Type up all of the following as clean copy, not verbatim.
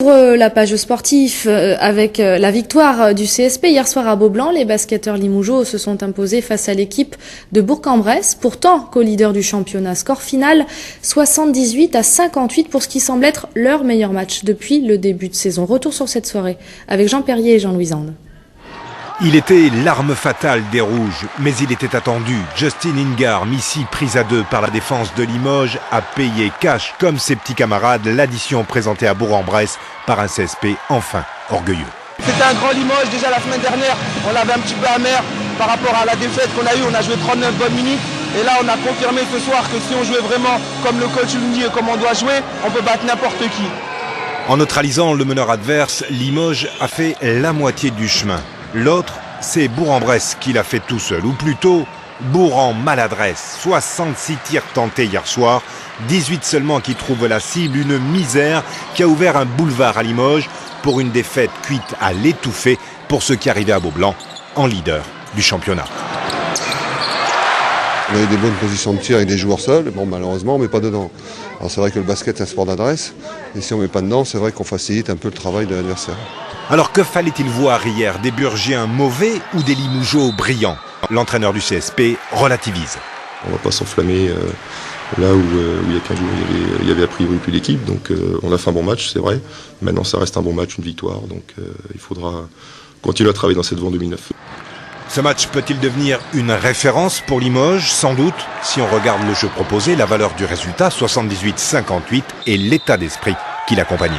Pour la page sportive, avec la victoire du CSP hier soir à Beaublanc, les basketteurs limougeaux se sont imposés face à l'équipe de Bourg-en-Bresse, pourtant co-leader du championnat. Score final 78-58 pour ce qui semble être leur meilleur match depuis le début de saison. Retour sur cette soirée avec Jean Perrier et Jean-Louis Zande. Il était l'arme fatale des Rouges, mais il était attendu. Justin Ingar, ici prise à deux par la défense de Limoges, a payé cash, comme ses petits camarades, l'addition présentée à Bourg-en-Bresse par un CSP enfin orgueilleux. C'était un grand Limoges, déjà la semaine dernière, on l'avait un petit peu amer par rapport à la défaite qu'on a eue. On a joué 39 bonnes minutes et là on a confirmé ce soir que si on jouait vraiment comme le coach nous dit et comme on doit jouer, on peut battre n'importe qui. En neutralisant le meneur adverse, Limoges a fait la moitié du chemin. L'autre, c'est Bourg-en-Bresse qui l'a fait tout seul, ou plutôt Bourg en maladresse. 66 tirs tentés hier soir, 18 seulement qui trouvent la cible, une misère qui a ouvert un boulevard à Limoges pour une défaite cuite à l'étouffée pour ceux qui arrivaient à Beaublanc en leader du championnat. On a eu des bonnes positions de tir avec des joueurs seuls, bon malheureusement on ne met pas dedans. Alors c'est vrai que le basket est un sport d'adresse, et si on ne met pas dedans, c'est vrai qu'on facilite un peu le travail de l'adversaire. Alors que fallait-il voir hier, des Burgiens mauvais ou des Limougeaux brillants? L'entraîneur du CSP relativise. On ne va pas s'enflammer là où il y a 15 jours il y avait a priori plus d'équipe, donc on a fait un bon match, c'est vrai. Maintenant ça reste un bon match, une victoire, donc il faudra continuer à travailler dans cette voie en 2009. Ce match peut-il devenir une référence pour Limoges? Sans doute, si on regarde le jeu proposé, la valeur du résultat, 78-58, et l'état d'esprit qui l'accompagnait.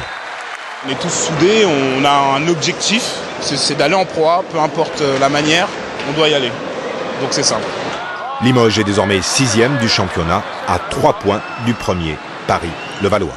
On est tous soudés, on a un objectif, c'est d'aller en Pro A, peu importe la manière, on doit y aller. Donc c'est simple. Limoges est désormais 6e du championnat, à 3 points du premier, Paris-Levallois.